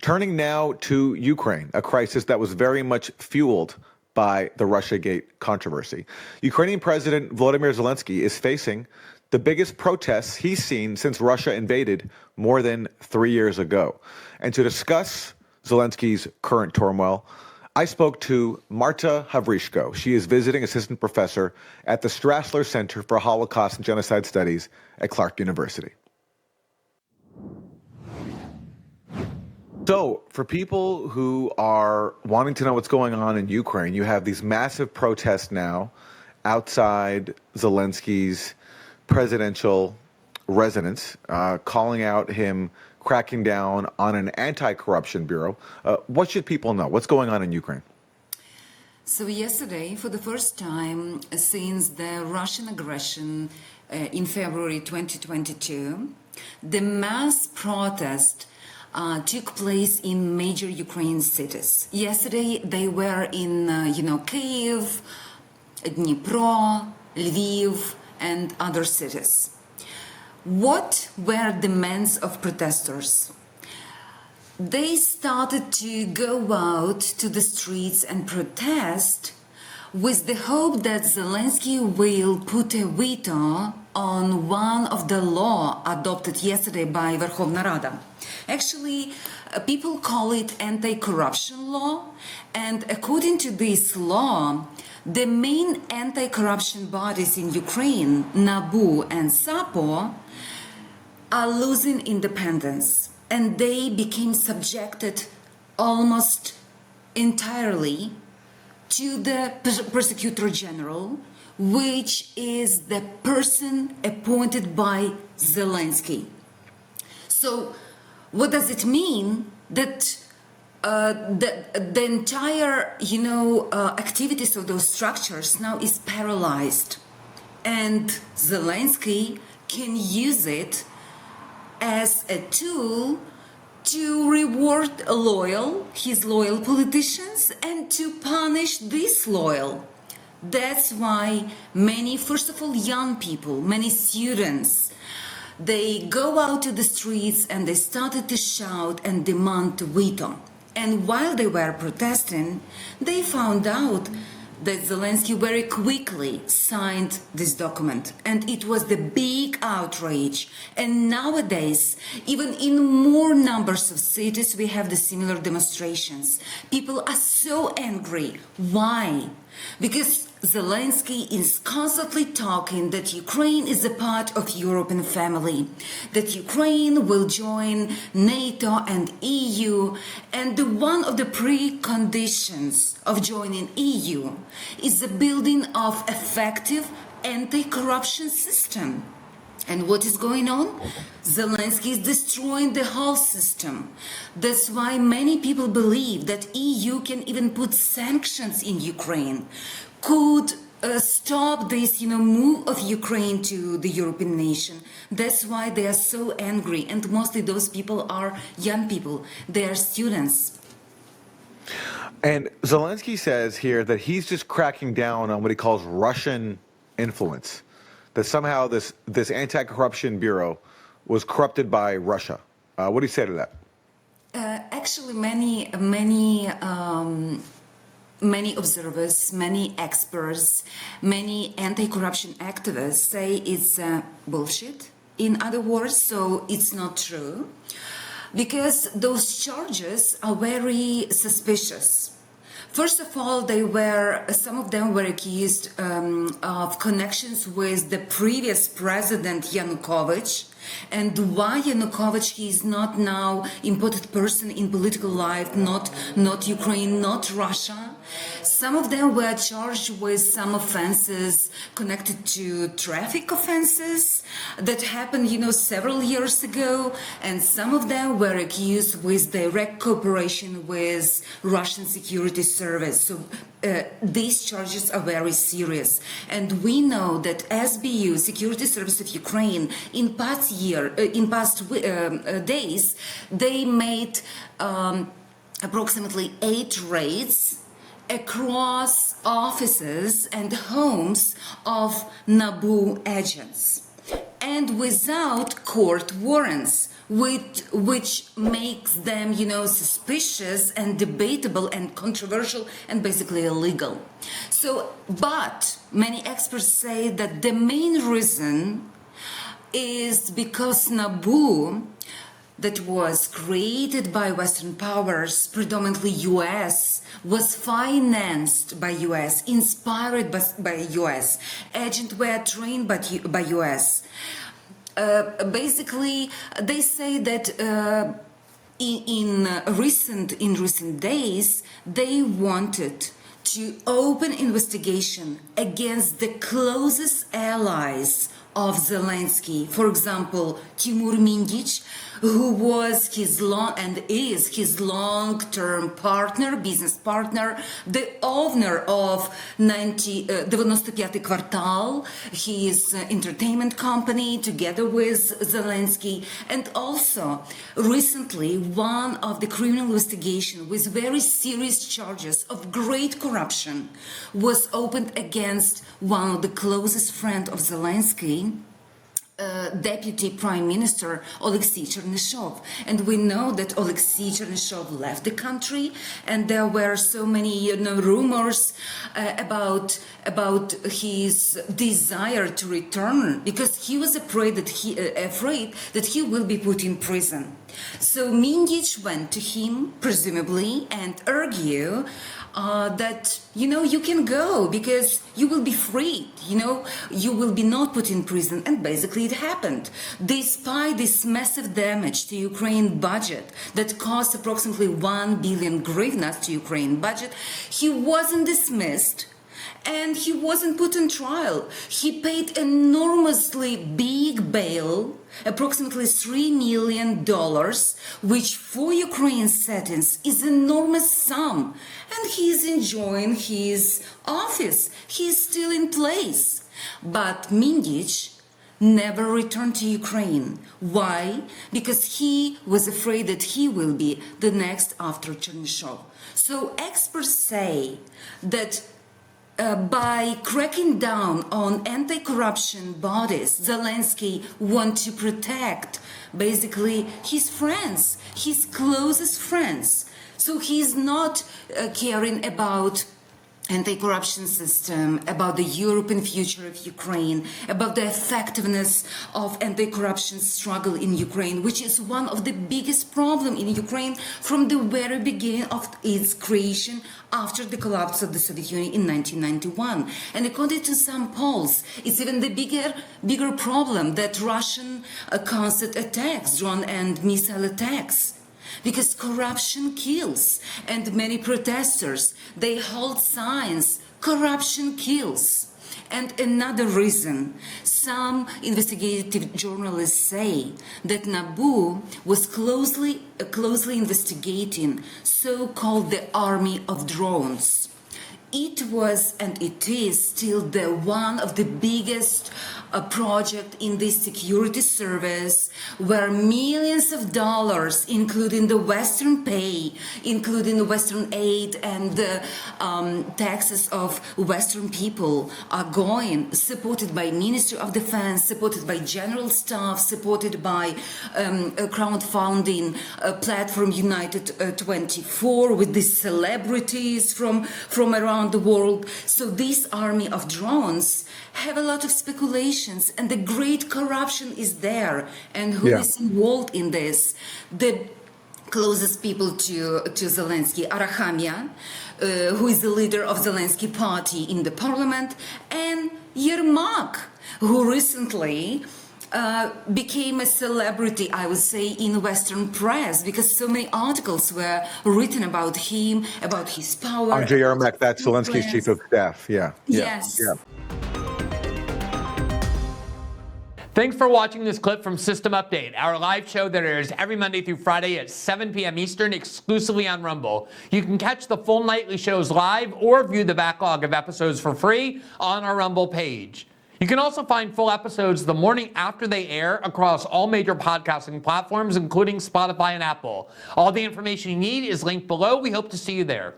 Turning now to Ukraine, a crisis that was very much fueled by the Russiagate controversy. Ukrainian President Volodymyr Zelensky is facing the biggest protests he's seen since Russia invaded more than 3 years ago. And to discuss Zelensky's current turmoil, I spoke to Marta Havrishko. She is visiting assistant professor at the Strassler Center for Holocaust and Genocide Studies at Clark University. So, for people who are wanting to know what's going on in Ukraine, you have these massive protests now outside Zelensky's presidential residence, calling out him cracking down on an anti-corruption bureau. What should people know? What's going on in Ukraine? So yesterday, for the first time since the Russian aggression in February 2022, the mass protest took place in major Ukrainian cities. Yesterday, they were in, Kyiv, Dnipro, Lviv, and other cities. What were demands of protesters? They started to go out to the streets and protest with the hope that Zelensky will put a veto on one of the law adopted yesterday by Verkhovna Rada. Actually, people call it anti-corruption law, and according to this law, the main anti-corruption bodies in Ukraine, NABU and SAPO, are losing independence, and they became subjected almost entirely to the prosecutor general, which is the person appointed by Zelensky. So what does it mean? That the entire, activities of those structures now is paralyzed, and Zelensky can use it as a tool to reward his loyal politicians and to punish disloyal. That's why many, first of all, young people, many students, they go out to the streets and they started to shout and demand veto. And while they were protesting, they found out that Zelensky very quickly signed this document, and it was the big outrage. And nowadays, even in more numbers of cities, we have the similar demonstrations. People are so angry. Why? Because Zelensky is constantly talking that Ukraine is a part of European family, that Ukraine will join NATO and EU, and one of the preconditions of joining EU is the building of effective anti-corruption system. And what is going on? Zelensky is destroying the whole system. That's why many people believe that EU can even put sanctions in Ukraine, could stop this, move of Ukraine to the European nation. That's why they are so angry, and mostly those people are young people. They are students. And Zelensky says here that he's just cracking down on what he calls Russian influence, that somehow this anti-corruption bureau was corrupted by Russia. What do you say to that? Actually, many observers, many experts, many anti-corruption activists say it's bullshit, in other words, so it's not true, because those charges are very suspicious. First of all, some of them were accused of connections with the previous president Yanukovych, and why Yanukovych, he is not now important person in political life, not Ukraine, not Russia. Some of them were charged with some offenses connected to traffic offenses that happened, several years ago, and some of them were accused with direct cooperation with Russian security service. So these charges are very serious, and we know that SBU, Security Service of Ukraine, in past days, they made approximately 8 raids across offices and homes of NABU agents. and without court warrants, which makes them, suspicious and debatable and controversial and basically illegal. So, but many experts say that the main reason is because Naboo, that was created by Western powers, predominantly US, was financed by US, inspired by US, agents were trained by US. Basically, they say that in recent days, they wanted to open investigation against the closest allies of Zelensky. For example, Timur Mindic, who was his long-term partner, business partner, the owner of 95 Kvartal, his entertainment company, together with Zelensky. And also, recently, one of the criminal investigation with very serious charges of great corruption was opened against one of the closest friends of Zelensky, Deputy Prime Minister Alexei Chernyshov. And we know that Alexei Chernyshov left the country, and there were so many rumors about his desire to return, because he was afraid that he will be put in prison. So Mindic went to him, presumably, and argued that, you can go because you will be freed, you will be not put in prison. And basically it happened. Despite this massive damage to Ukraine budget that cost approximately 1 billion hryvnias to Ukraine budget, he wasn't dismissed. And he wasn't put on trial. He paid enormously big bail, approximately $3 million, which for Ukraine settings is an enormous sum. And he's enjoying his office. He's still in place. But Mindic never returned to Ukraine. Why? Because he was afraid that he will be the next after Chernyshov. So experts say that by cracking down on anti-corruption bodies, Zelensky wants to protect basically his friends, his closest friends. So he's not caring about anti-corruption system, about the European future of Ukraine, about the effectiveness of anti-corruption struggle in Ukraine, which is one of the biggest problems in Ukraine from the very beginning of its creation after the collapse of the Soviet Union in 1991. And according to some polls, it's even the bigger problem that Russian constant attacks, drone and missile attacks. Because corruption kills, and many protesters, they hold signs, corruption kills. And another reason, some investigative journalists say that Naboo was closely investigating so-called the army of drones. It was, and it is still, one of the biggest project in this security service, where millions of dollars, including the Western pay, including the Western aid and the taxes of Western people, are going, supported by Ministry of Defense, supported by General Staff, supported by a crowdfunding platform United 24, with these celebrities from around the world. So this army of drones have a lot of speculations, and the great corruption is there. And who is involved in this? The closest people to Zelensky, Arachamia, who is the leader of Zelensky party in the parliament, and Yermak, who recently became a celebrity, I would say, in Western press, because so many articles were written about him, about his power. Andrei Yermak, that's Zelensky's chief of staff. Yes. Thanks for watching this clip from System Update, our live show that airs every Monday through Friday at 7 p.m. Eastern, exclusively on Rumble. You can catch the full nightly shows live or view the backlog of episodes for free on our Rumble page. You can also find full episodes the morning after they air across all major podcasting platforms, including Spotify and Apple. All the information you need is linked below. We hope to see you there.